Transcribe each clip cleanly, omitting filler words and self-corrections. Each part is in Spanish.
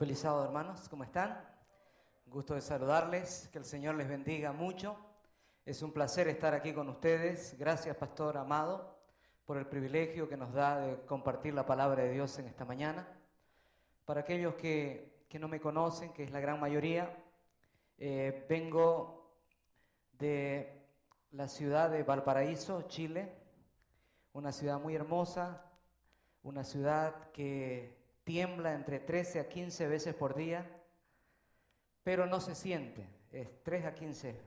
Feliz sábado, hermanos, ¿cómo están? Gusto de saludarles, que el Señor les bendiga mucho. Es un placer estar aquí con ustedes. Gracias, Pastor Amado, por el privilegio que nos da de compartir la palabra de Dios en esta mañana. Para aquellos que no me conocen, que es la gran mayoría, vengo de la ciudad de Valparaíso, Chile, una ciudad muy hermosa, una ciudad que tiembla entre 13 a 15 veces por día, pero no se siente, es 3 a 15,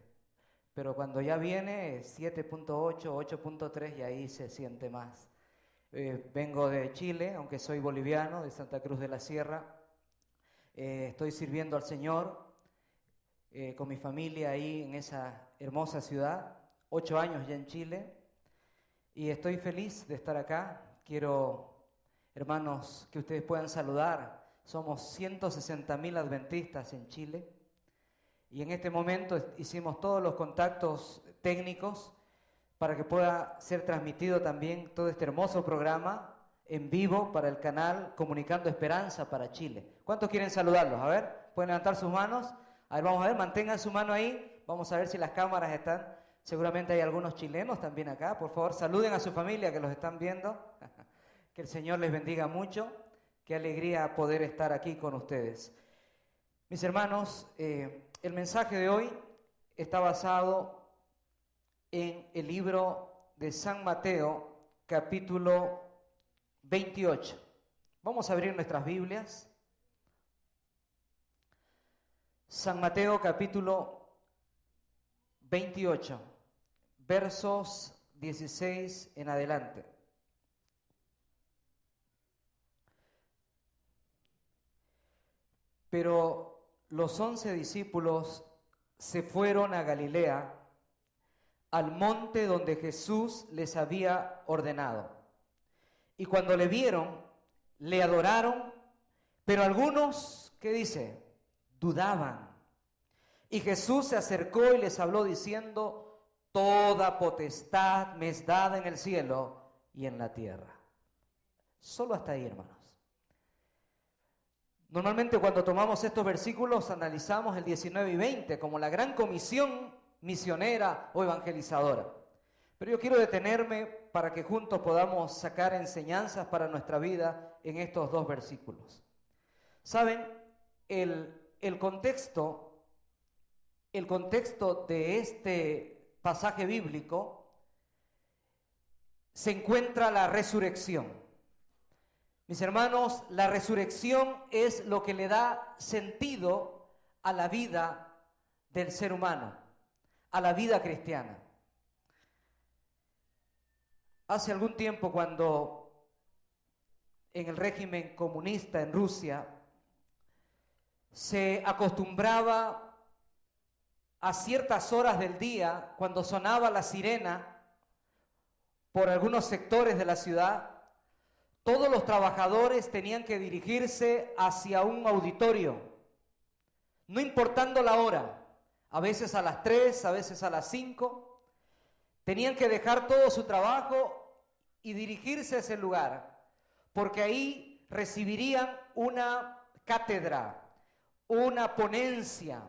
pero cuando ya viene es 7.8, 8.3 y ahí se siente más. Vengo de Chile, aunque soy boliviano, de Santa Cruz de la Sierra. Estoy sirviendo al Señor con mi familia ahí en esa hermosa ciudad, 8 años ya en Chile, y estoy feliz de estar acá. Quiero, hermanos, que ustedes puedan saludar. Somos 160.000 adventistas en Chile y en este momento hicimos todos los contactos técnicos para que pueda ser transmitido también todo este hermoso programa en vivo para el canal Comunicando Esperanza para Chile. ¿Cuántos quieren saludarlos? A ver, ¿pueden levantar sus manos? A ver, vamos a ver, mantengan su mano ahí. Vamos a ver si las cámaras están. Seguramente hay algunos chilenos también acá. Por favor, saluden a su familia que los están viendo. Que el Señor les bendiga mucho. Qué alegría poder estar aquí con ustedes. Mis hermanos, el mensaje de hoy está basado en el libro de San Mateo, capítulo 28. Vamos a abrir nuestras Biblias. San Mateo, capítulo 28, versos 16 en adelante. Pero los 11 discípulos se fueron a Galilea, al monte donde Jesús les había ordenado. Y cuando le vieron, le adoraron, pero algunos, ¿qué dice? Dudaban. Y Jesús se acercó y les habló diciendo: toda potestad me es dada en el cielo y en la tierra. Solo hasta ahí, hermanos. Normalmente cuando tomamos estos versículos analizamos el 19 y 20 como la gran comisión misionera o evangelizadora. Pero yo quiero detenerme para que juntos podamos sacar enseñanzas para nuestra vida en estos dos versículos. ¿Saben? El contexto de este pasaje bíblico se encuentra la resurrección. Mis hermanos, la resurrección es lo que le da sentido a la vida del ser humano, a la vida cristiana. Hace algún tiempo, cuando en el régimen comunista en Rusia se acostumbraba a ciertas horas del día, cuando sonaba la sirena por algunos sectores de la ciudad, todos los trabajadores tenían que dirigirse hacia un auditorio, no importando la hora, a veces a las 3, a veces a las 5, tenían que dejar todo su trabajo y dirigirse a ese lugar, porque ahí recibirían una cátedra, una ponencia,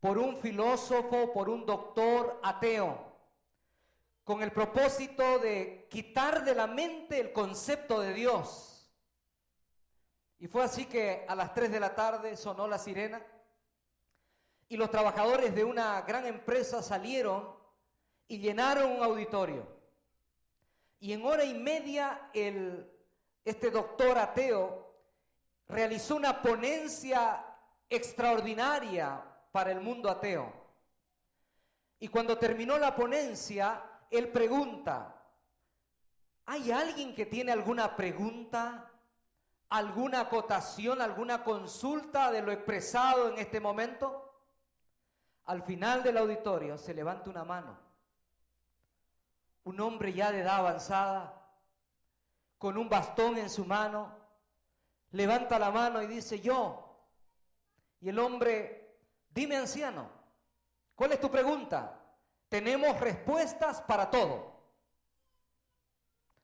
por un filósofo, por un doctor ateo, con el propósito de quitar de la mente el concepto de Dios. Y fue así que a las 3 de la tarde sonó la sirena y los trabajadores de una gran empresa salieron y llenaron un auditorio. Y en hora y media este doctor ateo realizó una ponencia extraordinaria para el mundo ateo. Y cuando terminó la ponencia, él pregunta: ¿hay alguien que tiene alguna pregunta, alguna acotación, alguna consulta de lo expresado en este momento? Al final del auditorio se levanta una mano. Un hombre ya de edad avanzada, con un bastón en su mano, levanta la mano y dice: yo. Y el hombre: dime, anciano, ¿cuál es tu pregunta? Tenemos respuestas para todo.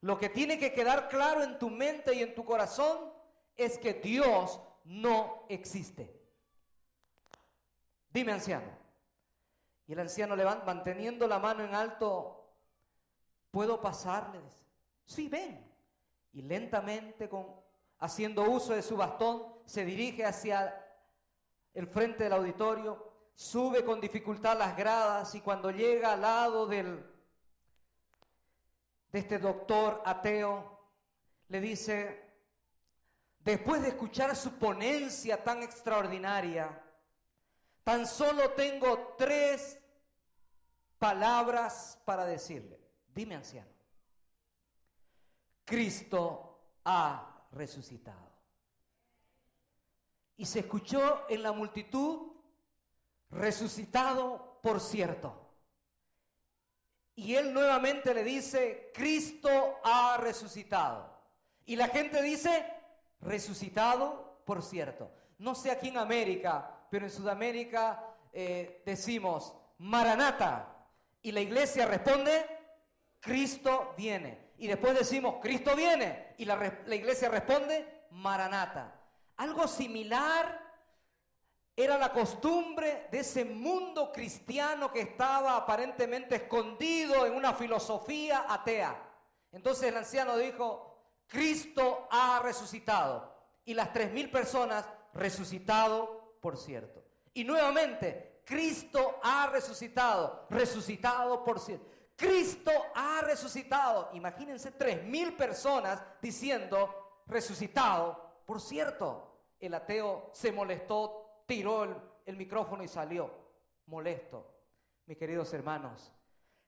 Lo que tiene que quedar claro en tu mente y en tu corazón es que Dios no existe. Dime, anciano. Y el anciano manteniendo la mano en alto, ¿puedo pasar? Le dice. Sí, ven. Y lentamente, haciendo uso de su bastón, se dirige hacia el frente del auditorio, sube con dificultad las gradas y cuando llega al lado de este doctor ateo, le dice, después de escuchar su ponencia tan extraordinaria, tan solo tengo 3 palabras para decirle. Dime, anciano. Cristo ha resucitado. Y se escuchó en la multitud, resucitado, por cierto. Y él nuevamente le dice, Cristo ha resucitado. Y la gente dice, resucitado, por cierto. No sé aquí en América, pero en Sudamérica decimos, Maranata. Y la iglesia responde, Cristo viene. Y después decimos, Cristo viene. Y la iglesia responde, Maranata. Algo similar era la costumbre de ese mundo cristiano que estaba aparentemente escondido en una filosofía atea. Entonces el anciano dijo, Cristo ha resucitado. Y las 3.000 personas, resucitado, por cierto. Y nuevamente, Cristo ha resucitado, resucitado, por cierto. Cristo ha resucitado. Imagínense 3.000 personas diciendo, resucitado, por cierto. El ateo se molestó, tiró el micrófono y salió molesto. Mis queridos hermanos,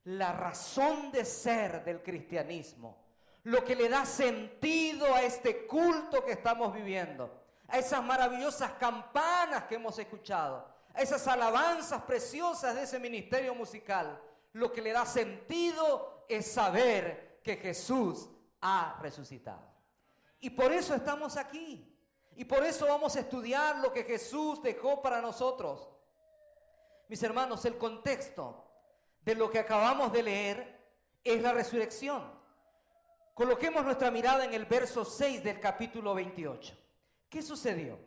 la razón de ser del cristianismo, lo que le da sentido a este culto que estamos viviendo, a esas maravillosas campanas que hemos escuchado, a esas alabanzas preciosas de ese ministerio musical, lo que le da sentido es saber que Jesús ha resucitado. Y por eso estamos aquí. Y por eso vamos a estudiar lo que Jesús dejó para nosotros. Mis hermanos, el contexto de lo que acabamos de leer es la resurrección. Coloquemos nuestra mirada en el verso 6 del capítulo 28. ¿Qué sucedió?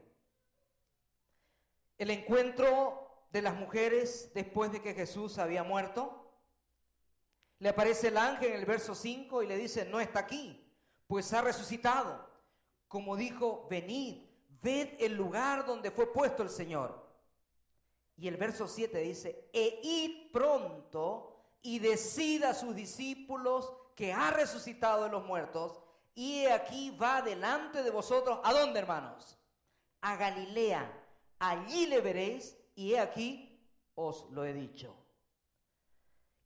El encuentro de las mujeres después de que Jesús había muerto. Le aparece el ángel en el verso 5 y le dice, no está aquí, pues ha resucitado. Como dijo, venid, ved el lugar donde fue puesto el Señor. Y el verso 7 dice, e id pronto y decid a sus discípulos que ha resucitado de los muertos, y he aquí va delante de vosotros, ¿a dónde, hermanos? A Galilea, allí le veréis, y he aquí os lo he dicho.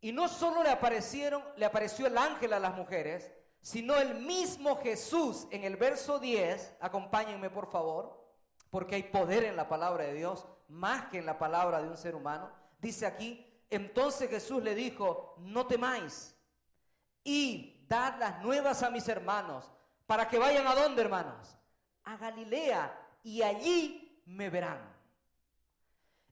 Y no solo le apareció el ángel a las mujeres, sino el mismo Jesús en el verso 10, acompáñenme por favor, porque hay poder en la palabra de Dios, más que en la palabra de un ser humano. Dice aquí, entonces Jesús le dijo, no temáis, y dad las nuevas a mis hermanos, para que vayan ¿a dónde, hermanos? A Galilea, y allí me verán.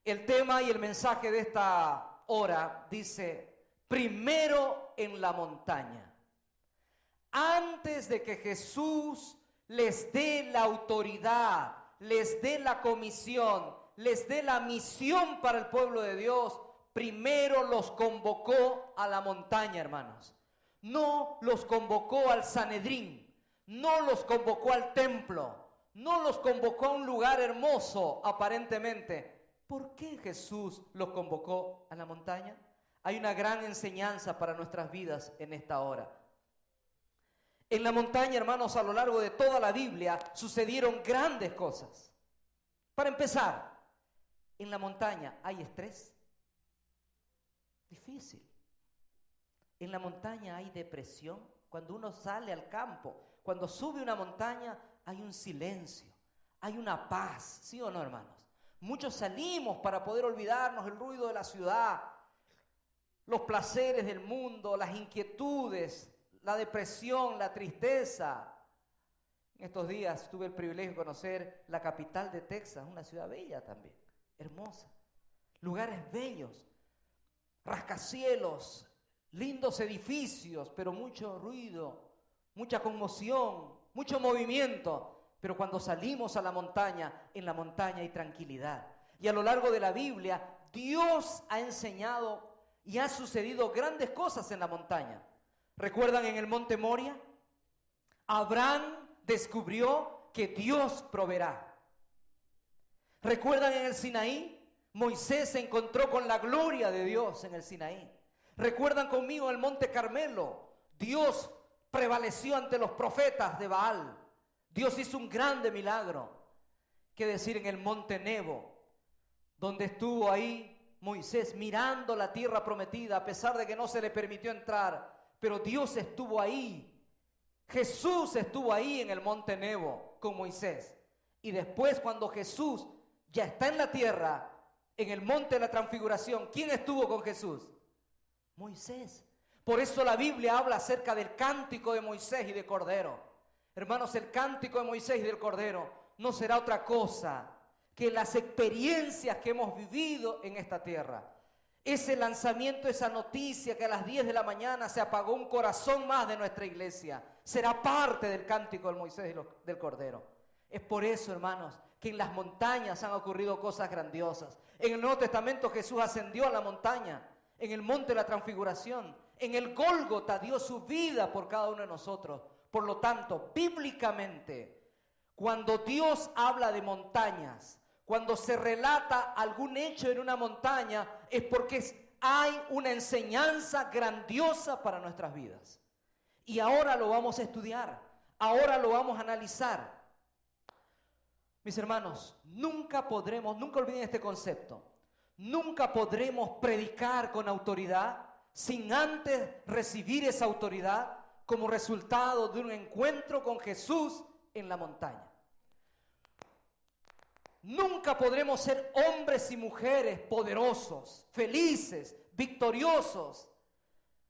El tema y el mensaje de esta hora dice, primero en la montaña. Antes de que Jesús les dé la autoridad, les dé la comisión, les dé la misión para el pueblo de Dios, primero los convocó a la montaña, hermanos. No los convocó al Sanedrín, no los convocó al templo, no los convocó a un lugar hermoso aparentemente. ¿Por qué Jesús los convocó a la montaña? Hay una gran enseñanza para nuestras vidas en esta hora. En la montaña, hermanos, a lo largo de toda la Biblia sucedieron grandes cosas. Para empezar, en la montaña hay estrés. Difícil. En la montaña hay depresión. Cuando uno sale al campo, cuando sube una montaña, hay un silencio, hay una paz, ¿sí o no, hermanos? Muchos salimos para poder olvidarnos del ruido de la ciudad, los placeres del mundo, las inquietudes, la depresión, la tristeza. En estos días tuve el privilegio de conocer la capital de Texas, una ciudad bella también, hermosa. Lugares bellos, rascacielos, lindos edificios, pero mucho ruido, mucha conmoción, mucho movimiento. Pero cuando salimos a la montaña, en la montaña hay tranquilidad. Y a lo largo de la Biblia, Dios ha enseñado y ha sucedido grandes cosas en la montaña. ¿Recuerdan en el monte Moria? Abraham descubrió que Dios proveerá. ¿Recuerdan en el Sinaí? Moisés se encontró con la gloria de Dios en el Sinaí. ¿Recuerdan conmigo el monte Carmelo? Dios prevaleció ante los profetas de Baal. Dios hizo un grande milagro. ¿Qué decir en el monte Nebo? Donde estuvo ahí Moisés mirando la tierra prometida, a pesar de que no se le permitió entrar. Pero Dios estuvo ahí. Jesús estuvo ahí en el monte Nebo con Moisés. Y después, cuando Jesús ya está en la tierra, en el monte de la transfiguración, ¿quién estuvo con Jesús? Moisés. Por eso la Biblia habla acerca del cántico de Moisés y de Cordero. Hermanos, el cántico de Moisés y del Cordero no será otra cosa que las experiencias que hemos vivido en esta tierra. Ese lanzamiento, esa noticia que a las 10 de la mañana se apagó un corazón más de nuestra iglesia, será parte del cántico de Moisés y del Cordero. Es por eso, hermanos, que en las montañas han ocurrido cosas grandiosas. En el Nuevo Testamento Jesús ascendió a la montaña, en el monte de la transfiguración, en el Gólgota dio su vida por cada uno de nosotros. Por lo tanto, bíblicamente, cuando Dios habla de montañas, cuando se relata algún hecho en una montaña, es porque hay una enseñanza grandiosa para nuestras vidas. Y ahora lo vamos a estudiar, ahora lo vamos a analizar. Mis hermanos, nunca olviden este concepto, nunca podremos predicar con autoridad sin antes recibir esa autoridad como resultado de un encuentro con Jesús en la montaña. Nunca podremos ser hombres y mujeres poderosos, felices, victoriosos.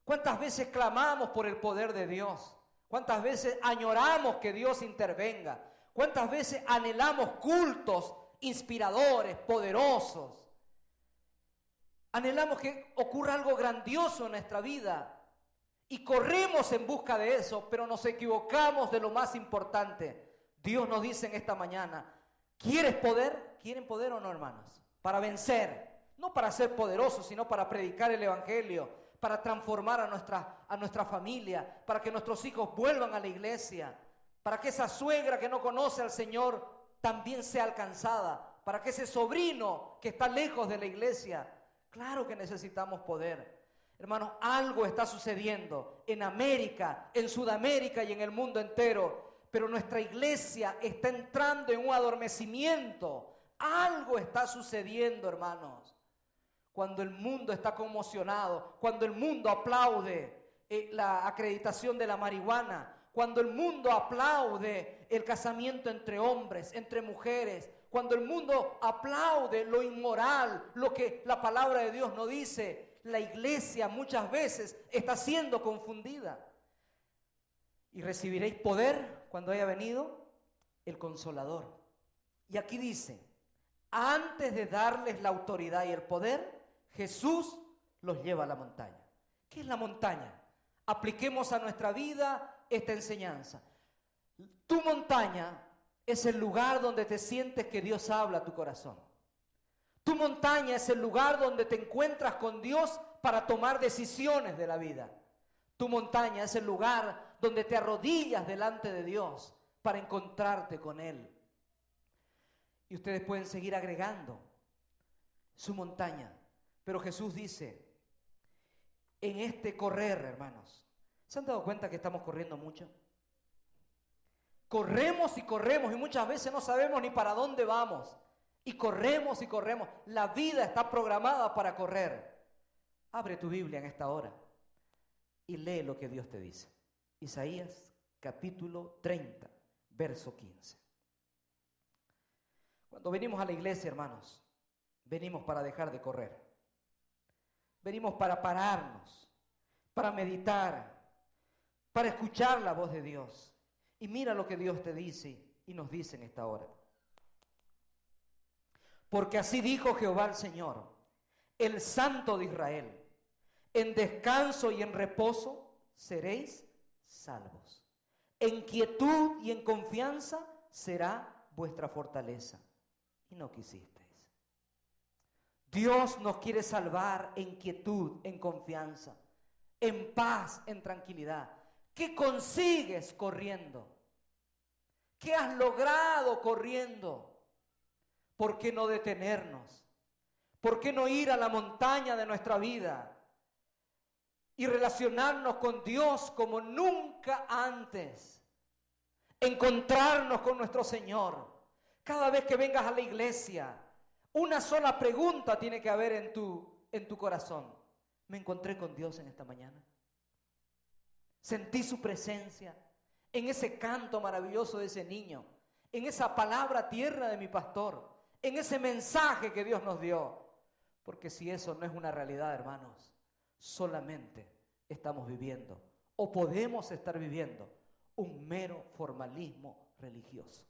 ¿Cuántas veces clamamos por el poder de Dios? ¿Cuántas veces añoramos que Dios intervenga? ¿Cuántas veces anhelamos cultos inspiradores, poderosos? Anhelamos que ocurra algo grandioso en nuestra vida y corremos en busca de eso, pero nos equivocamos de lo más importante. Dios nos dice en esta mañana, ¿quieres poder? ¿Quieren poder o no, hermanos? Para vencer, no para ser poderosos, sino para predicar el evangelio, para transformar a nuestra familia, para que nuestros hijos vuelvan a la iglesia, para que esa suegra que no conoce al Señor también sea alcanzada, para que ese sobrino que está lejos de la iglesia. Claro que necesitamos poder. Hermanos, algo está sucediendo en América, en Sudamérica y en el mundo entero, pero nuestra iglesia está entrando en un adormecimiento. Algo está sucediendo, hermanos. Cuando el mundo está conmocionado, cuando el mundo aplaude la acreditación de la marihuana, cuando el mundo aplaude el casamiento entre hombres, entre mujeres, cuando el mundo aplaude lo inmoral, lo que la palabra de Dios no dice, la iglesia muchas veces está siendo confundida. Y recibiréis poder cuando haya venido el Consolador. Y aquí dice, antes de darles la autoridad y el poder, Jesús los lleva a la montaña. ¿Qué es la montaña? Apliquemos a nuestra vida esta enseñanza. Tu montaña es el lugar donde te sientes que Dios habla a tu corazón. Tu montaña es el lugar donde te encuentras con Dios para tomar decisiones de la vida. Tu montaña es el lugar donde te arrodillas delante de Dios para encontrarte con Él. Y ustedes pueden seguir agregando su montaña. Pero Jesús dice, en este correr, hermanos, ¿se han dado cuenta que estamos corriendo mucho? Corremos y corremos y muchas veces no sabemos ni para dónde vamos. Y corremos y corremos. La vida está programada para correr. Abre tu Biblia en esta hora y lee lo que Dios te dice. Isaías capítulo 30, verso 15. Cuando venimos a la iglesia, hermanos, venimos para dejar de correr. Venimos para pararnos, para meditar, para escuchar la voz de Dios. Y mira lo que Dios te dice y nos dice en esta hora. Porque así dijo Jehová el Señor, el Santo de Israel, en descanso y en reposo seréis salvos. En quietud y en confianza será vuestra fortaleza. Y no quisisteis. Dios nos quiere salvar en quietud, en confianza, en paz, en tranquilidad. ¿Qué consigues corriendo? ¿Qué has logrado corriendo? ¿Por qué no detenernos? ¿Por qué no ir a la montaña de nuestra vida y relacionarnos con Dios como nunca antes? Encontrarnos con nuestro Señor. Cada vez que vengas a la iglesia, una sola pregunta tiene que haber en tu corazón. ¿Me encontré con Dios en esta mañana? ¿Sentí su presencia en ese canto maravilloso de ese niño, en esa palabra tierna de mi pastor, en ese mensaje que Dios nos dio? Porque si eso no es una realidad, hermanos, solamente estamos viviendo o podemos estar viviendo un mero formalismo religioso.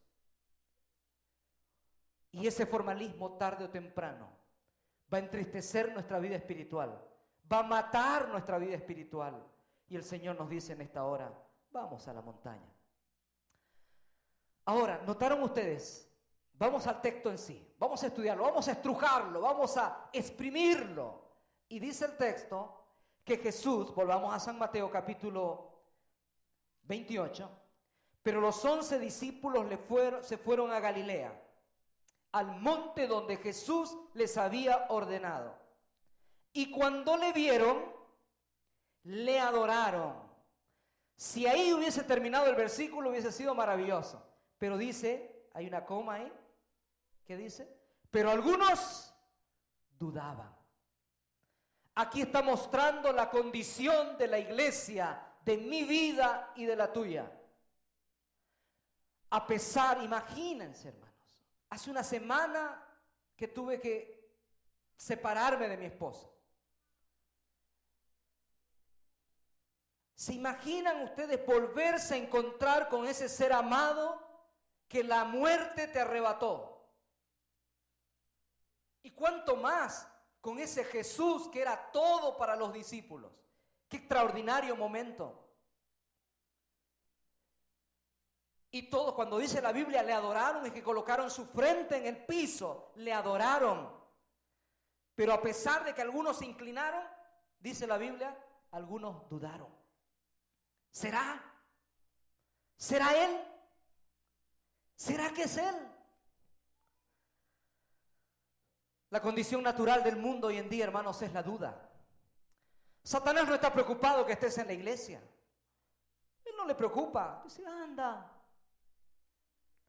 Y ese formalismo tarde o temprano va a entristecer nuestra vida espiritual, va a matar nuestra vida espiritual. Y el Señor nos dice en esta hora, vamos a la montaña. Ahora, ¿notaron ustedes? Vamos al texto en sí, vamos a estudiarlo, vamos a estrujarlo, vamos a exprimirlo. Y dice el texto que Jesús, volvamos a San Mateo capítulo 28, pero los 11 discípulos se fueron a Galilea, al monte donde Jesús les había ordenado. Y cuando le vieron, le adoraron. Si ahí hubiese terminado el versículo hubiese sido maravilloso. Pero dice, hay una coma ahí, ¿qué dice? Pero algunos dudaban. Aquí está mostrando la condición de la iglesia, de mi vida y de la tuya. A pesar, imagínense, hermanos, hace una semana que tuve que separarme de mi esposa. ¿Se imaginan ustedes volverse a encontrar con ese ser amado que la muerte te arrebató? ¿Y cuánto más con ese Jesús que era todo para los discípulos? ¡Qué extraordinario momento! Y todos, cuando dice la Biblia, le adoraron, es que colocaron su frente en el piso, le adoraron. Pero a pesar de que algunos se inclinaron, dice la Biblia, algunos dudaron. ¿Será? ¿Será Él? ¿Será que es Él? La condición natural del mundo hoy en día, hermanos, es la duda. Satanás no está preocupado que estés en la iglesia. Él no le preocupa. Dice, anda.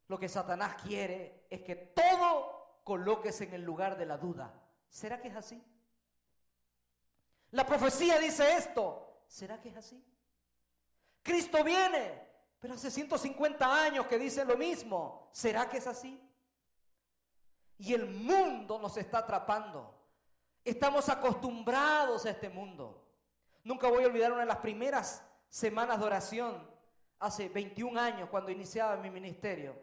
Lo que Satanás quiere es que todo coloques en el lugar de la duda. ¿Será que es así? La profecía dice esto. ¿Será que es así? Cristo viene, pero hace 150 años que dicen lo mismo. ¿Será que es así? Y el mundo nos está atrapando. Estamos acostumbrados a este mundo. Nunca voy a olvidar una de las primeras semanas de oración, hace 21 años, cuando iniciaba mi ministerio.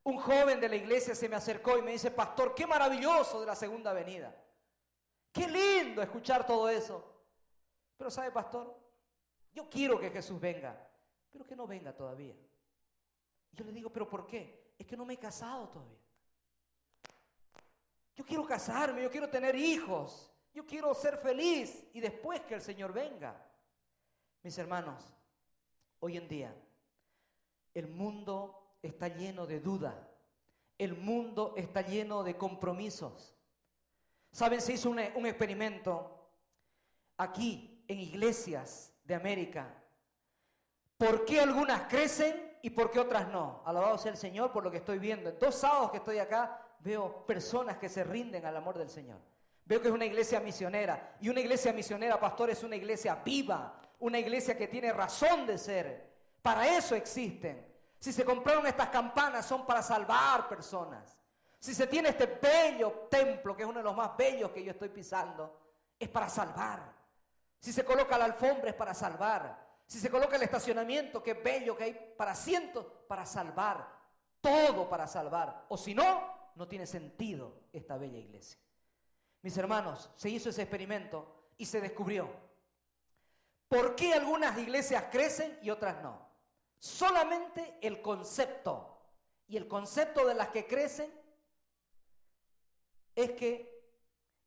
Un joven de la iglesia se me acercó y me dice, pastor, qué maravilloso de la segunda venida. Qué lindo escuchar todo eso. Pero ¿sabe, pastor? Yo quiero que Jesús venga, pero que no venga todavía. Y yo le digo, ¿pero por qué? Es que no me he casado todavía. Yo quiero casarme, yo quiero tener hijos, yo quiero ser feliz y después que el Señor venga. Mis hermanos, hoy en día el mundo está lleno de duda, el mundo está lleno de compromisos. ¿Saben? Se hizo un experimento aquí en iglesias de América. ¿Por qué algunas crecen y por qué otras no? Alabado sea el Señor por lo que estoy viendo. En 2 sábados que estoy acá veo personas que se rinden al amor del Señor. Veo que es una iglesia misionera. Y una iglesia misionera, pastor, es una iglesia viva. Una iglesia que tiene razón de ser. Para eso existen. Si se compraron estas campanas son para salvar personas. Si se tiene este bello templo, que es uno de los más bellos que yo estoy pisando, es para salvar. Si se coloca la alfombra es para salvar. Si se coloca el estacionamiento, que es bello, que hay para cientos, para salvar. Todo para salvar. O si no, no tiene sentido esta bella iglesia. Mis hermanos, se hizo ese experimento y se descubrió por qué algunas iglesias crecen y otras no. Solamente el concepto. Y el concepto de las que crecen es que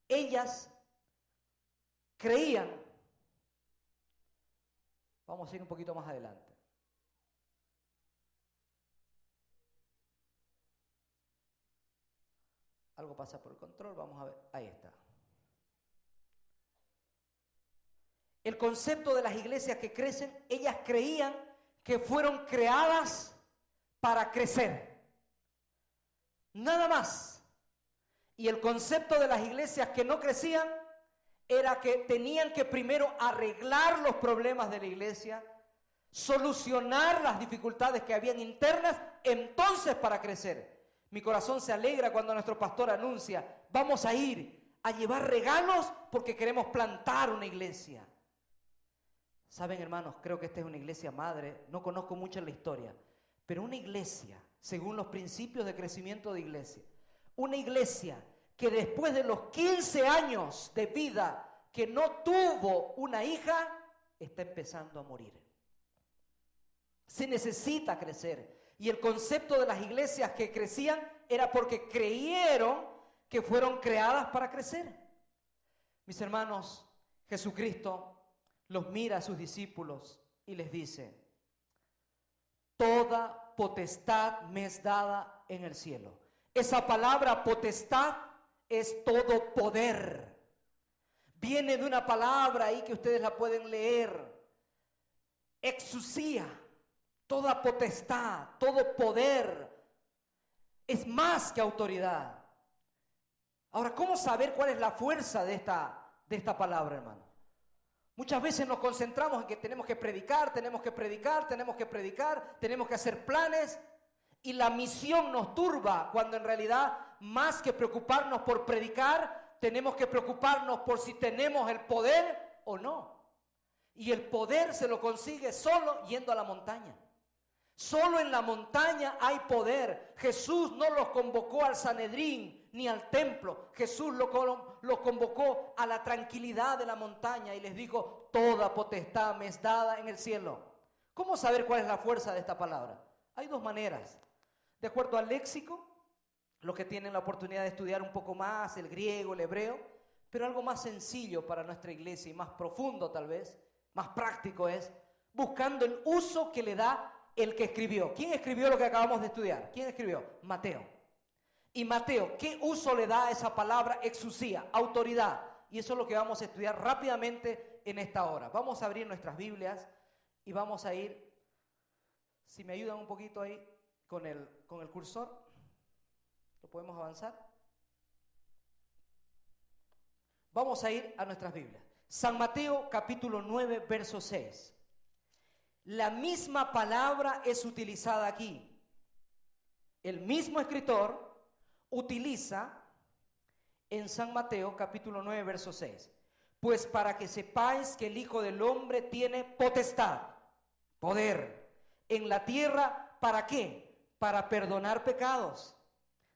ellas creían, vamos a ir un poquito más adelante. Algo pasa por el control, vamos a ver, ahí está. El concepto de las iglesias que crecen, ellas creían que fueron creadas para crecer. Nada más. Y el concepto de las iglesias que no crecían era que tenían que primero arreglar los problemas de la iglesia, solucionar las dificultades que habían internas, entonces para crecer. Mi corazón se alegra cuando nuestro pastor anuncia, vamos a ir a llevar regalos porque queremos plantar una iglesia. Saben, hermanos, creo que esta es una iglesia madre, no conozco mucho la historia, pero una iglesia, según los principios de crecimiento de iglesia, una iglesia que después de los 15 años de vida que no tuvo una hija, está empezando a morir. Se necesita crecer. Y el concepto de las iglesias que crecían era porque creyeron que fueron creadas para crecer. Mis hermanos, Jesucristo los mira a sus discípulos y les dice, toda potestad me es dada en el cielo. Esa palabra potestad es todo poder. Viene de una palabra ahí que ustedes la pueden leer. Exusía, toda potestad, todo poder. Es más que autoridad. Ahora, ¿cómo saber cuál es la fuerza de esta palabra, hermano? Muchas veces nos concentramos en que tenemos que predicar, tenemos que hacer planes, y la misión nos turba, cuando en realidad, más que preocuparnos por predicar, tenemos que preocuparnos por si tenemos el poder o no. Y el poder se lo consigue solo yendo a la montaña. Solo en la montaña hay poder. Jesús no los convocó al Sanedrín ni al templo. Jesús los convocó a la tranquilidad de la montaña y les dijo, toda potestad me es dada en el cielo. ¿Cómo saber cuál es la fuerza de esta palabra? Hay dos maneras. De acuerdo al léxico, los que tienen la oportunidad de estudiar un poco más el griego, el hebreo, pero algo más sencillo para nuestra iglesia y más profundo tal vez, más práctico es, buscando el uso que le da el que escribió. ¿Quién escribió lo que acabamos de estudiar? ¿Quién escribió? Mateo. Y Mateo, ¿qué uso le da a esa palabra exusía? Autoridad. Y eso es lo que vamos a estudiar rápidamente en esta hora. Vamos a abrir nuestras Biblias y vamos a ir, si me ayudan un poquito ahí con el cursor, ¿lo podemos avanzar? Vamos a ir a nuestras Biblias. San Mateo capítulo 9, verso 6. La misma palabra es utilizada aquí. El mismo escritor utiliza en San Mateo capítulo 9, verso 6. Pues para que sepáis que el Hijo del Hombre tiene potestad, poder, en la tierra, ¿para qué? Para perdonar pecados.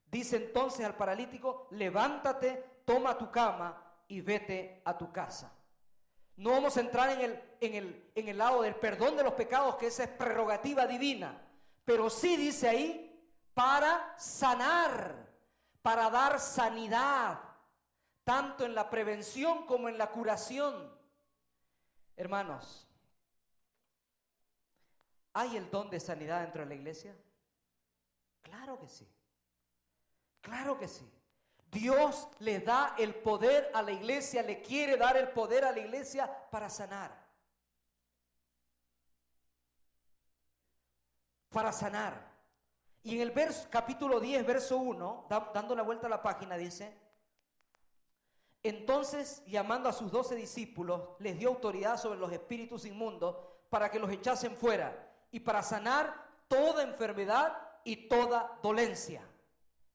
Dice entonces al paralítico, levántate, toma tu cama y vete a tu casa. No vamos a entrar en el lado del perdón de los pecados, que esa es prerrogativa divina, pero sí dice ahí, para sanar, para dar sanidad, tanto en la prevención como en la curación. Hermanos, ¿hay el don de sanidad dentro de la iglesia? Claro que sí. Claro que sí. Dios le da el poder a la iglesia, le quiere dar el poder a la iglesia para sanar. Para sanar. Y en el capítulo 10, verso 1, dando la vuelta a la página, dice, entonces, llamando a sus 12 discípulos, les dio autoridad sobre los espíritus inmundos para que los echasen fuera y para sanar toda enfermedad y toda dolencia.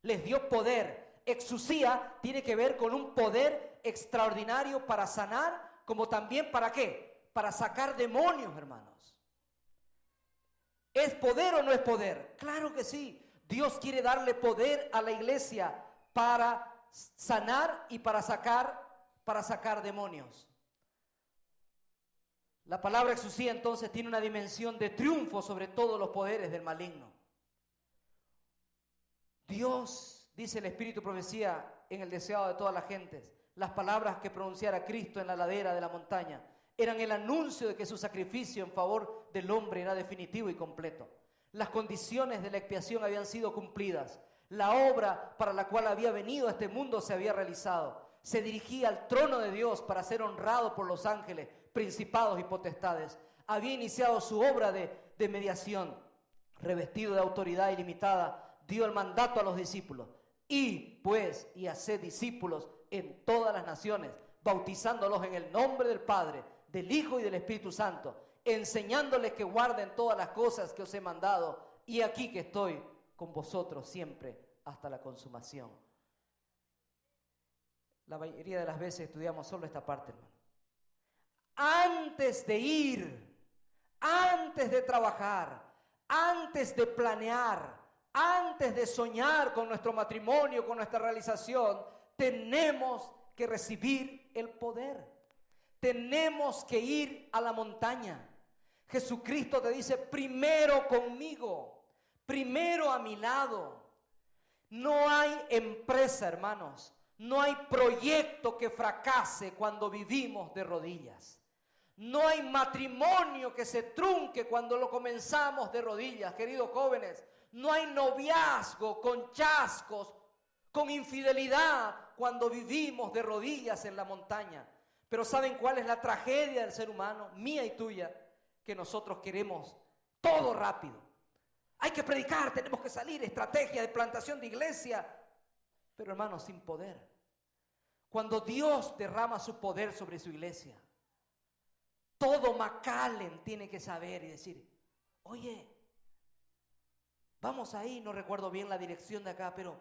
Les dio poder. Exusía tiene que ver con un poder extraordinario para sanar, como también ¿para qué? Para sacar demonios, hermanos. ¿Es poder o no es poder? Claro que sí. Dios quiere darle poder a la iglesia para sanar y para sacar demonios. La palabra exusía entonces tiene una dimensión de triunfo sobre todos los poderes del maligno. Dios, dice el Espíritu Profecía en el deseado de todas las gentes, las palabras que pronunciara Cristo en la ladera de la montaña eran el anuncio de que su sacrificio en favor del hombre era definitivo y completo. Las condiciones de la expiación habían sido cumplidas. La obra para la cual había venido a este mundo se había realizado. Se dirigía al trono de Dios para ser honrado por los ángeles, principados y potestades. Había iniciado su obra de mediación. Revestido de autoridad ilimitada, dio el mandato a los discípulos. Y haced discípulos en todas las naciones, bautizándolos en el nombre del Padre, del Hijo y del Espíritu Santo, enseñándoles que guarden todas las cosas que os he mandado, y aquí que estoy con vosotros siempre hasta la consumación. La mayoría de las veces estudiamos solo esta parte, hermano. Antes de ir, antes de trabajar, antes de planear, antes de soñar con nuestro matrimonio, con nuestra realización, tenemos que recibir el poder. Tenemos que ir a la montaña. Jesucristo te dice, primero conmigo, primero a mi lado. No hay empresa, hermanos, no hay proyecto que fracase cuando vivimos de rodillas. No hay matrimonio que se trunque cuando lo comenzamos de rodillas, queridos jóvenes. No hay noviazgo con chascos, con infidelidad cuando vivimos de rodillas en la montaña. Pero ¿saben cuál es la tragedia del ser humano, mía y tuya? Que nosotros queremos todo rápido. Hay que predicar, tenemos que salir, estrategia de plantación de iglesia. Pero hermanos, sin poder. Cuando Dios derrama su poder sobre su iglesia, todo McAllen tiene que saber y decir, oye, vamos ahí, no recuerdo bien la dirección de acá, pero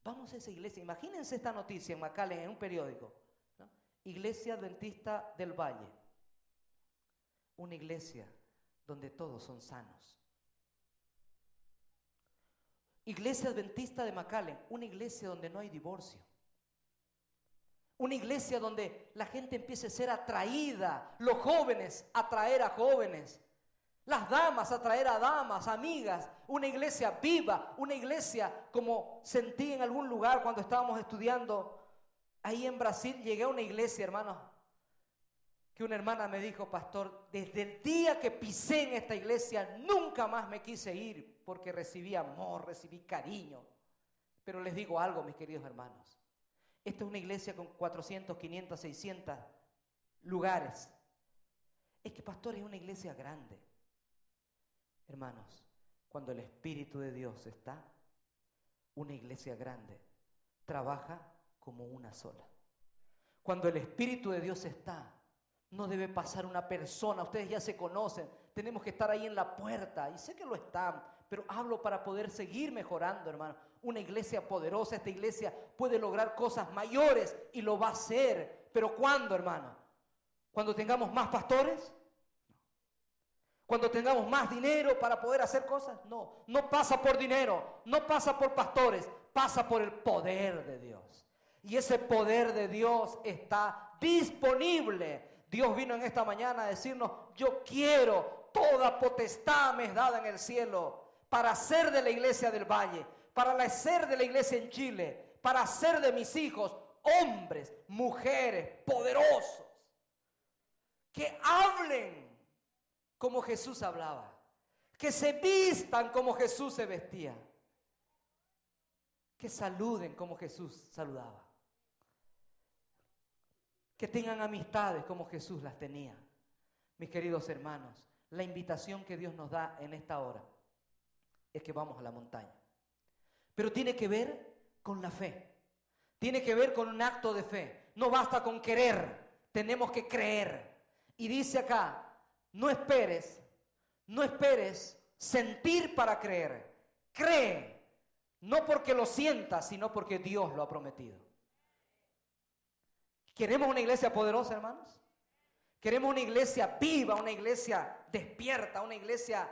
vamos a esa iglesia. Imagínense esta noticia en McAllen, en un periódico, ¿no? Iglesia Adventista del Valle. Una iglesia donde todos son sanos. Iglesia Adventista de McAllen, una iglesia donde no hay divorcio. Una iglesia donde la gente empiece a ser atraída, los jóvenes atraer a jóvenes, las damas atraer a damas, amigas. Una iglesia viva, una iglesia como sentí en algún lugar cuando estábamos estudiando ahí en Brasil. Llegué a una iglesia, hermano, que una hermana me dijo, pastor, desde el día que pisé en esta iglesia nunca más me quise ir porque recibí amor, recibí cariño. Pero les digo algo, mis queridos hermanos. Esta es una iglesia con 400, 500, 600 lugares. Es que, pastor, es una iglesia grande. Hermanos, cuando el Espíritu de Dios está, una iglesia grande trabaja como una sola. Cuando el Espíritu de Dios está, no debe pasar una persona. Ustedes ya se conocen. Tenemos que estar ahí en la puerta. Y sé que lo están, pero hablo para poder seguir mejorando, hermano. Una iglesia poderosa, esta iglesia puede lograr cosas mayores y lo va a hacer. ¿Pero cuándo, hermano? ¿Cuando tengamos más pastores? No. ¿Cuando tengamos más dinero para poder hacer cosas? No, no pasa por dinero, no pasa por pastores, pasa por el poder de Dios. Y ese poder de Dios está disponible. Dios vino en esta mañana a decirnos, yo quiero, toda potestad me es dada en el cielo para hacer de la iglesia del Valle, para hacer de la iglesia en Chile, para hacer de mis hijos hombres, mujeres poderosos, que hablen como Jesús hablaba, que se vistan como Jesús se vestía, que saluden como Jesús saludaba, que tengan amistades como Jesús las tenía. Mis queridos hermanos, la invitación que Dios nos da en esta hora es que vamos a la montaña. Pero tiene que ver con la fe. Tiene que ver con un acto de fe. No basta con querer, tenemos que creer. Y dice acá, no esperes sentir para creer. Cree, no porque lo sientas, sino porque Dios lo ha prometido. ¿Queremos una iglesia poderosa, hermanos? ¿Queremos una iglesia viva, una iglesia despierta, una iglesia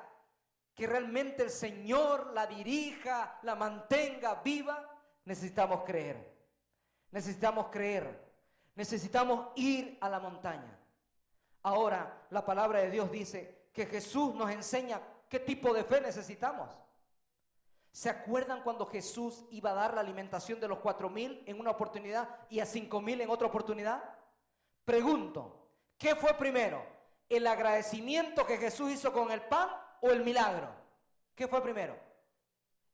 que realmente el Señor la dirija, la mantenga viva? Necesitamos creer. Necesitamos creer. Necesitamos ir a la montaña. Ahora, la palabra de Dios dice que Jesús nos enseña qué tipo de fe necesitamos. ¿Se acuerdan cuando Jesús iba a dar la alimentación de los 4,000 en una oportunidad y a 5,000 en otra oportunidad? Pregunto, ¿qué fue primero? ¿El agradecimiento que Jesús hizo con el pan o el milagro? ¿Qué fue primero?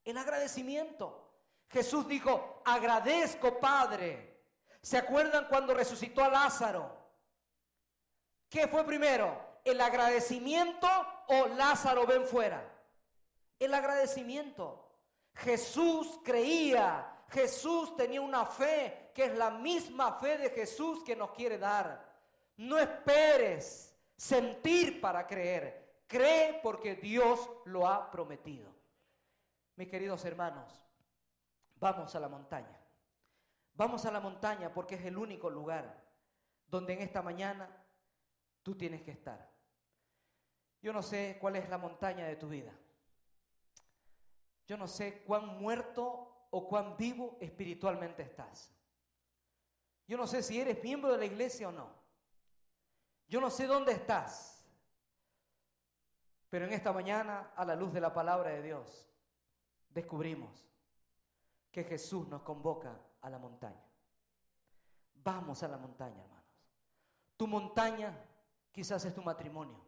El agradecimiento. Jesús dijo, agradezco, Padre. ¿Se acuerdan cuando resucitó a Lázaro? ¿Qué fue primero? ¿El agradecimiento o Lázaro ven fuera? El agradecimiento. Jesús creía, Jesús tenía una fe que es la misma fe de Jesús que nos quiere dar. No esperes sentir para creer, cree porque Dios lo ha prometido. Mis queridos hermanos, vamos a la montaña. Vamos a la montaña porque es el único lugar donde en esta mañana tú tienes que estar. Yo no sé cuál es la montaña de tu vida. Yo no sé cuán muerto o cuán vivo espiritualmente estás. Yo no sé si eres miembro de la iglesia o no. Yo no sé dónde estás. Pero en esta mañana, a la luz de la palabra de Dios, descubrimos que Jesús nos convoca a la montaña. Vamos a la montaña, hermanos. Tu montaña quizás es tu matrimonio.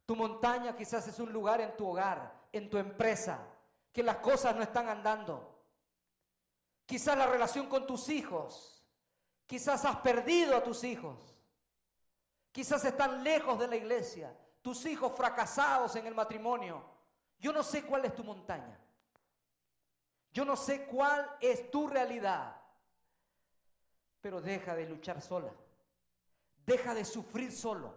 Tu montaña quizás es un lugar en tu hogar, en tu empresa, que las cosas no están andando. Quizás la relación con tus hijos. Quizás has perdido a tus hijos. Quizás están lejos de la iglesia. Tus hijos fracasados en el matrimonio. Yo no sé cuál es tu montaña. Yo no sé cuál es tu realidad. Pero deja de luchar sola. Deja de sufrir solo.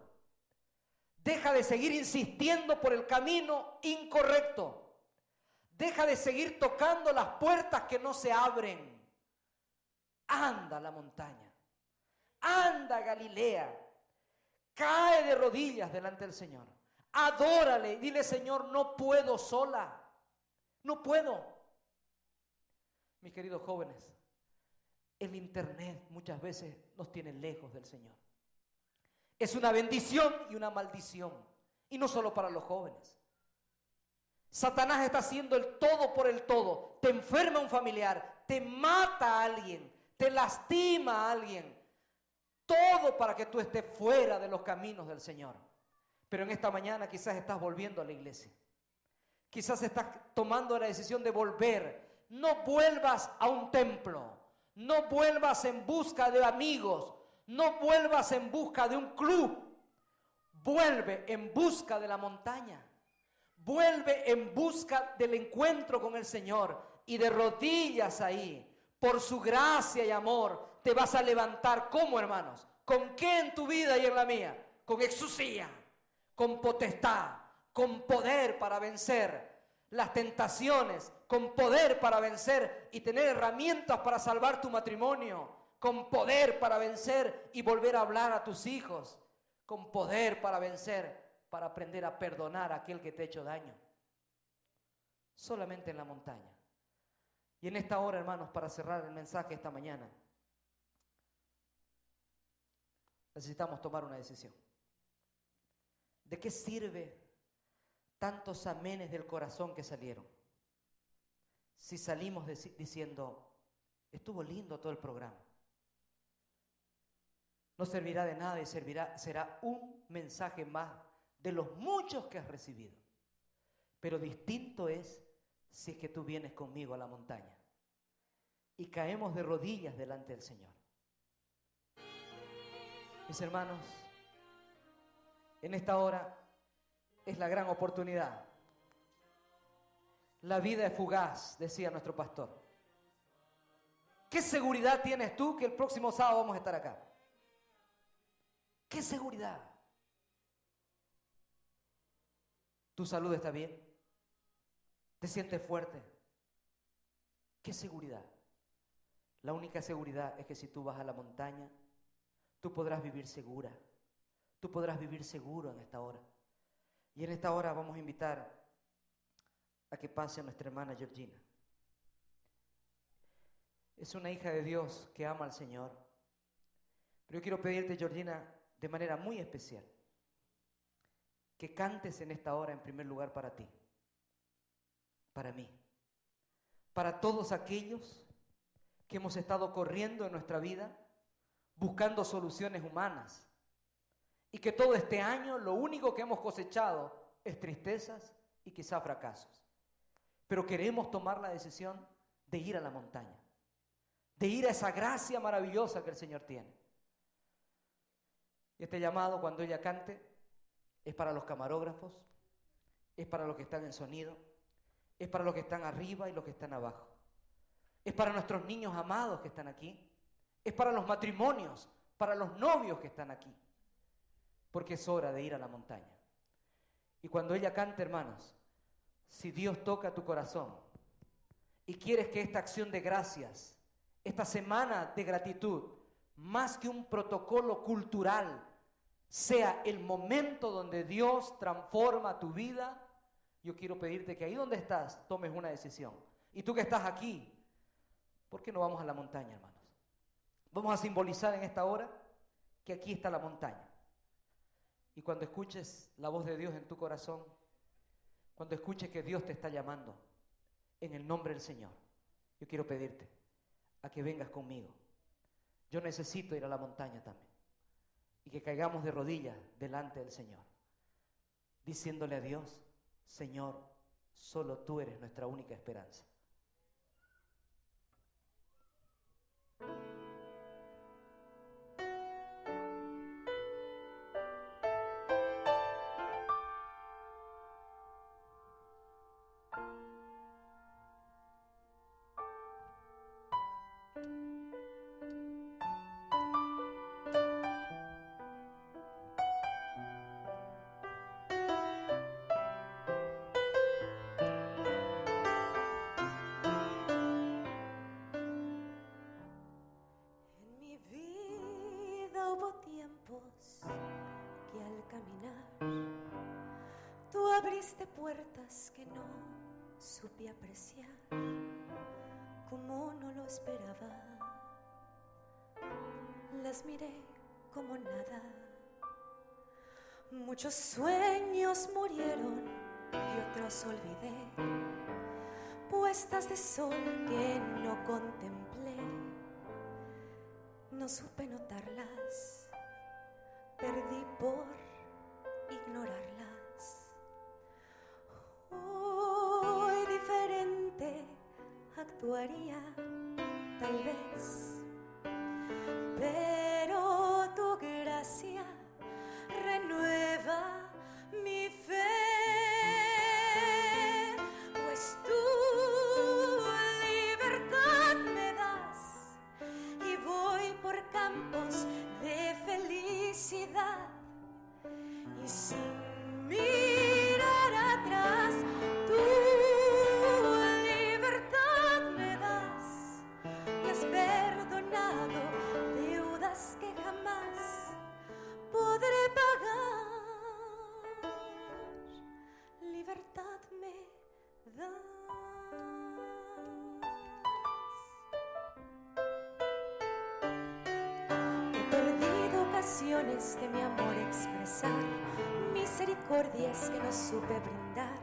Deja de seguir insistiendo por el camino incorrecto. Deja de seguir tocando las puertas que no se abren. Anda a la montaña. Anda a Galilea. Cae de rodillas delante del Señor. Adórale y dile, Señor, no puedo sola. No puedo. Mis queridos jóvenes, el internet muchas veces nos tiene lejos del Señor. Es una bendición y una maldición. Y no solo para los jóvenes. Satanás está haciendo el todo por el todo. Te enferma un familiar, te mata a alguien, te lastima a alguien. Todo para que tú estés fuera de los caminos del Señor. Pero en esta mañana quizás estás volviendo a la iglesia. Quizás estás tomando la decisión de volver. No vuelvas a un templo. No vuelvas en busca de amigos. No vuelvas en busca de un club. Vuelve en busca de la montaña. Vuelve en busca del encuentro con el Señor y de rodillas ahí, por su gracia y amor, te vas a levantar. ¿Cómo, hermanos? ¿Con qué en tu vida y en la mía? Con exusía, con potestad, con poder para vencer las tentaciones, con poder para vencer y tener herramientas para salvar tu matrimonio, con poder para vencer y volver a hablar a tus hijos, con poder para vencer, para aprender a perdonar a aquel que te ha hecho daño. Solamente en la montaña. Y en esta hora, hermanos, para cerrar el mensaje esta mañana, necesitamos tomar una decisión. ¿De qué sirve tantos amenes del corazón que salieron? Si salimos diciendo, estuvo lindo todo el programa. No servirá de nada y será un mensaje más de los muchos que has recibido. Pero distinto es si es que tú vienes conmigo a la montaña y caemos de rodillas delante del Señor. Mis hermanos, en esta hora es la gran oportunidad. La vida es fugaz, decía nuestro pastor. ¿Qué seguridad tienes tú que el próximo sábado vamos a estar acá? ¿Qué seguridad? ¿Tu salud está bien? ¿Te sientes fuerte? ¿Qué seguridad? La única seguridad es que si tú vas a la montaña, tú podrás vivir segura. Tú podrás vivir seguro en esta hora. Y en esta hora vamos a invitar a que pase a nuestra hermana Georgina. Es una hija de Dios que ama al Señor. Pero yo quiero pedirte, Georgina, de manera muy especial, que cantes en esta hora en primer lugar para ti, para mí. para todos aquellos que hemos estado corriendo en nuestra vida buscando soluciones humanas y que todo este año lo único que hemos cosechado es tristezas y quizá fracasos. Pero queremos tomar la decisión de ir a la montaña, de ir a esa gracia maravillosa que el Señor tiene. Y este llamado, cuando ella cante, es para los camarógrafos, es para los que están en sonido, es para los que están arriba y los que están abajo. Es para nuestros niños amados que están aquí, es para los matrimonios, para los novios que están aquí, porque es hora de ir a la montaña. Y cuando ella cante, hermanos, si Dios toca tu corazón y quieres que esta acción de gracias, esta semana de gratitud, más que un protocolo cultural, sea el momento donde Dios transforma tu vida, yo quiero pedirte que ahí donde estás tomes una decisión. Y tú que estás aquí, ¿por qué no vamos a la montaña, hermanos? Vamos a simbolizar en esta hora que aquí está la montaña. Y cuando escuches la voz de Dios en tu corazón, cuando escuches que Dios te está llamando, en el nombre del Señor, yo quiero pedirte a que vengas conmigo. Yo necesito ir a la montaña también. Y que caigamos de rodillas delante del Señor, diciéndole a Dios: Señor, solo tú eres nuestra única esperanza. Abriste puertas que no supe apreciar, como no lo esperaba. Las miré como nada. Muchos sueños murieron y otros olvidé, puestas de sol que no contemplé. No supe notarlas, perdí por ignorarlas. Hoy diferente actuaría, tal vez, pero tu gracia renueva mi fe, pues tu libertad me das y voy por campos de felicidad y sin mirar atrás. Libertad me das. He perdido ocasiones de mi amor expresar, misericordias que no supe brindar,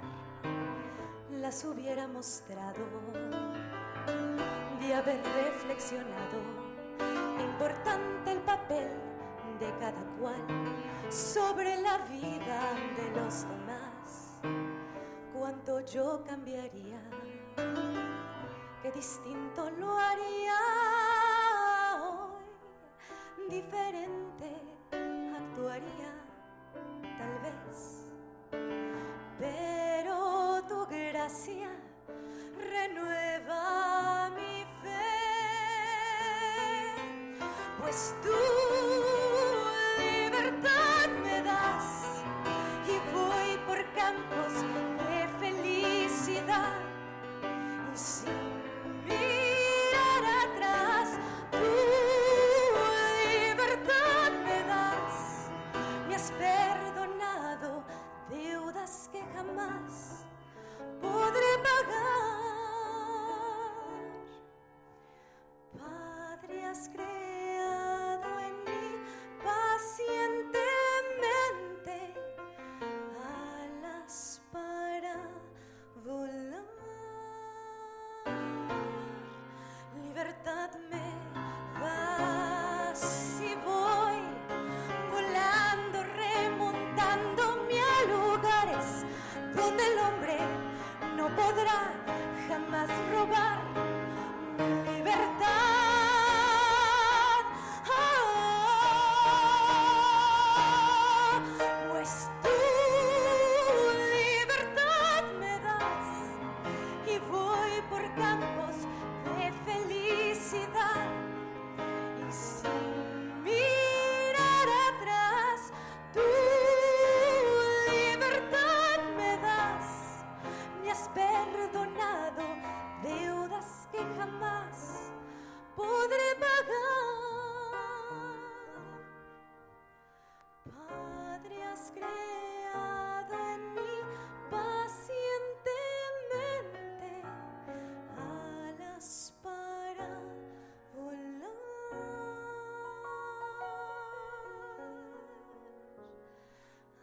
las hubiera mostrado de haber reflexionado. Importante el papel de cada cual sobre la vida de los demás. Cuánto yo cambiaría, qué distinto lo haría hoy. Diferente actuaría, tal vez, pero tu gracia renueva mi fe, pues tú libertad me das y voy por campos de felicidad y sin mirar atrás. Tu libertad me das, me has perdonado deudas que jamás podré pagar. Padre, has creado en podrá jamás robar mi libertad. Pues tu libertad me das y voy por campos de felicidad y sin mirar atrás. Tu libertad me das, me has perdonado deudas que jamás podré pagar. Padre, has creado en mí pacientemente alas para volar,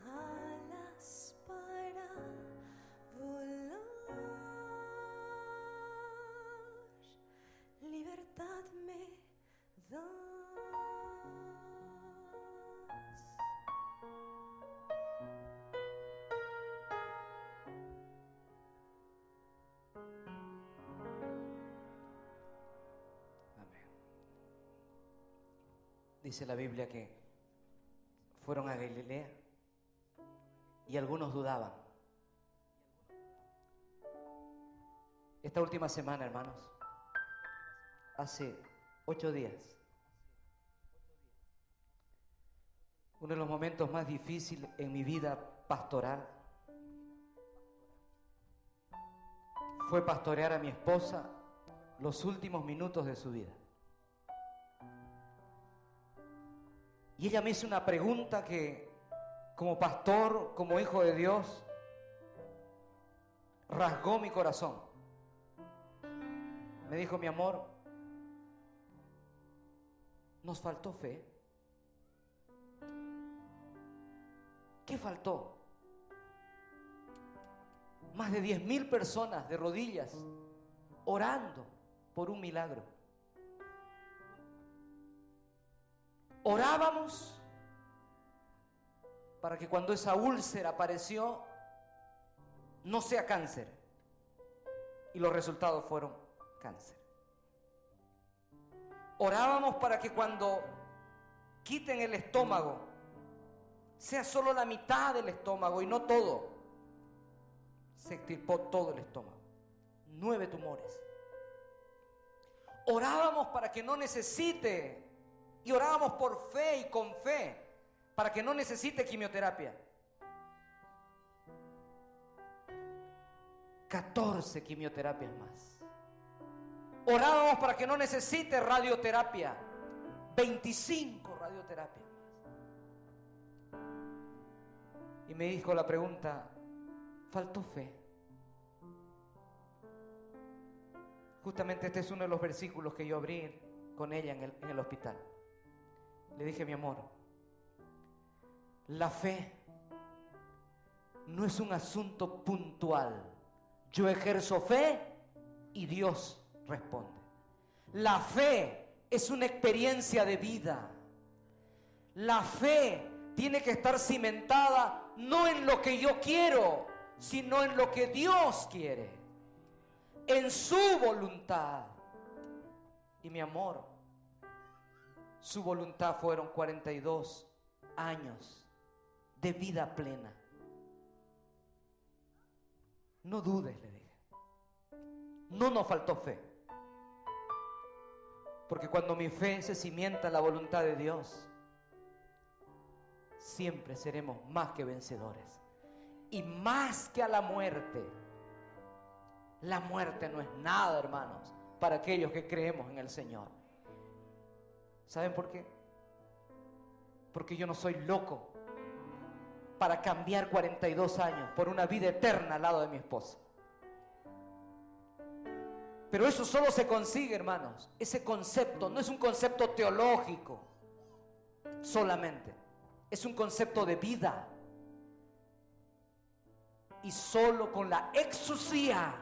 alas para volar. Libertad me das. Amén. Dice la Biblia que fueron a Galilea y algunos dudaban. Esta última semana, hermanos, hace 8 días, uno de los momentos más difíciles en mi vida pastoral fue pastorear a mi esposa los últimos minutos de su vida. Y ella me hizo una pregunta que, como pastor, como hijo de Dios, rasgó mi corazón. Me dijo: mi amor, nos faltó fe. ¿Qué faltó? Más de 10.000 personas de rodillas orando por un milagro. Orábamos para que cuando esa úlcera apareció no sea cáncer, y los resultados fueron cáncer. Orábamos para que cuando quiten el estómago sea solo la mitad del estómago y no todo. Se extirpó todo el estómago, 9 tumores. Orábamos para que no necesite, y orábamos por fe y con fe, para que no necesite quimioterapia. 14 quimioterapias más. Orábamos para que no necesite radioterapia. 25 radioterapias más. Y me dijo la pregunta: faltó fe. Justamente este es uno de los versículos que yo abrí con ella en el hospital. Le dije: mi amor, la fe no es un asunto puntual. Yo ejerzo fe y Dios responde. La fe es una experiencia de vida. La fe tiene que estar cimentada no en lo que yo quiero, sino en lo que Dios quiere, en su voluntad. Y mi amor, su voluntad fueron 42 años de vida plena. No dudes, le dije. No nos faltó fe. Porque cuando mi fe se cimienta en la voluntad de Dios, siempre seremos más que vencedores. Y más que a la muerte. La muerte no es nada, hermanos, para aquellos que creemos en el Señor. ¿Saben por qué? Porque yo no soy loco para cambiar 42 años por una vida eterna al lado de mi esposa. Pero eso solo se consigue, hermanos. Ese concepto no es un concepto teológico solamente. Es un concepto de vida. Y solo con la exousia,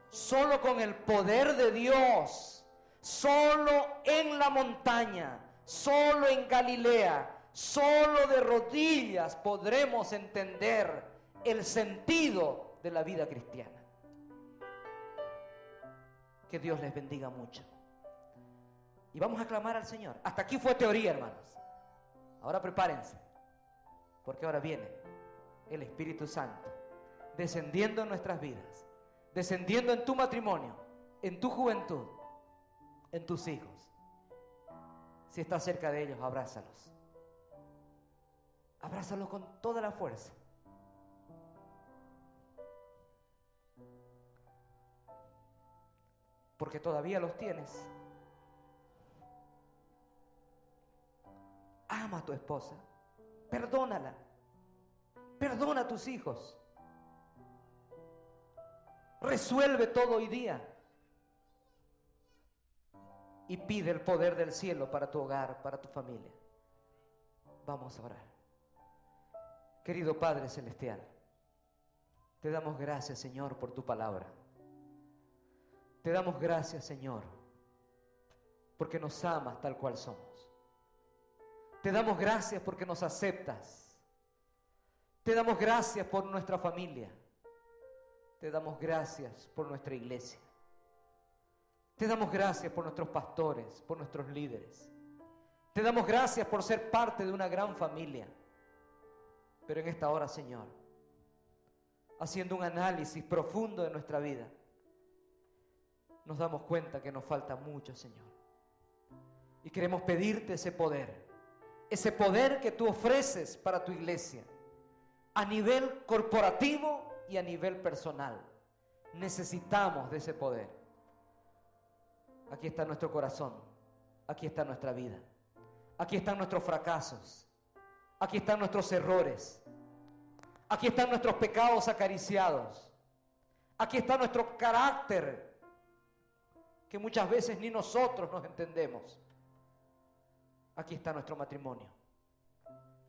solo con el poder de Dios, solo en la montaña, solo en Galilea, solo de rodillas podremos entender el sentido de la vida cristiana. Que Dios les bendiga mucho. Y vamos a clamar al Señor. Hasta aquí fue teoría, hermanos. Ahora prepárense, porque ahora viene el Espíritu Santo descendiendo en nuestras vidas, descendiendo en tu matrimonio, en tu juventud, en tus hijos. Si estás cerca de ellos, abrázalos. Abrázalos con toda la fuerza. Porque todavía los tienes. Ama a tu esposa. Perdónala. Perdona a tus hijos. Resuelve todo hoy día. Y pide el poder del cielo para tu hogar, para tu familia. Vamos a orar. Querido Padre Celestial, te damos gracias, Señor, por tu palabra. Te damos gracias, Señor, porque nos amas tal cual somos. Te damos gracias porque nos aceptas. Te damos gracias por nuestra familia. Te damos gracias por nuestra iglesia. Te damos gracias por nuestros pastores, por nuestros líderes. Te damos gracias por ser parte de una gran familia. Pero en esta hora, Señor, haciendo un análisis profundo de nuestra vida, nos damos cuenta que nos falta mucho, Señor. Y queremos pedirte ese poder que tú ofreces para tu iglesia, a nivel corporativo y a nivel personal. Necesitamos de ese poder. Aquí está nuestro corazón, aquí está nuestra vida, aquí están nuestros fracasos, aquí están nuestros errores, aquí están nuestros pecados acariciados, aquí está nuestro carácter, que muchas veces ni nosotros nos entendemos. Aquí está nuestro matrimonio,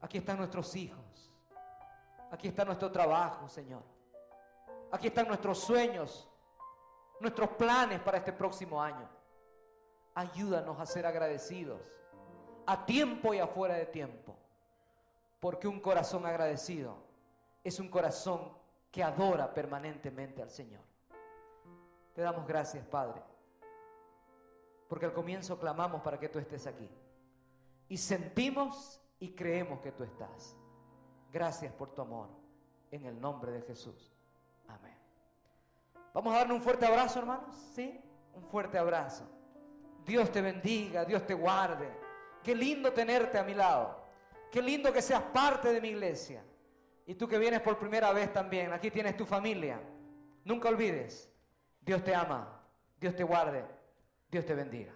aquí están nuestros hijos, aquí está nuestro trabajo, Señor, aquí están nuestros sueños, nuestros planes para este próximo año. Ayúdanos a ser agradecidos, a tiempo y afuera de tiempo, porque un corazón agradecido es un corazón que adora permanentemente al Señor. Te damos gracias, Padre, porque al comienzo clamamos para que tú estés aquí, y sentimos y creemos que tú estás. Gracias por tu amor, en el nombre de Jesús. Amén. Vamos a darle un fuerte abrazo, hermanos, ¿sí? Un fuerte abrazo. Dios te bendiga, Dios te guarde. Qué lindo tenerte a mi lado. Qué lindo que seas parte de mi iglesia. Y tú que vienes por primera vez también, aquí tienes tu familia. Nunca olvides, Dios te ama, Dios te guarde, Dios te bendiga.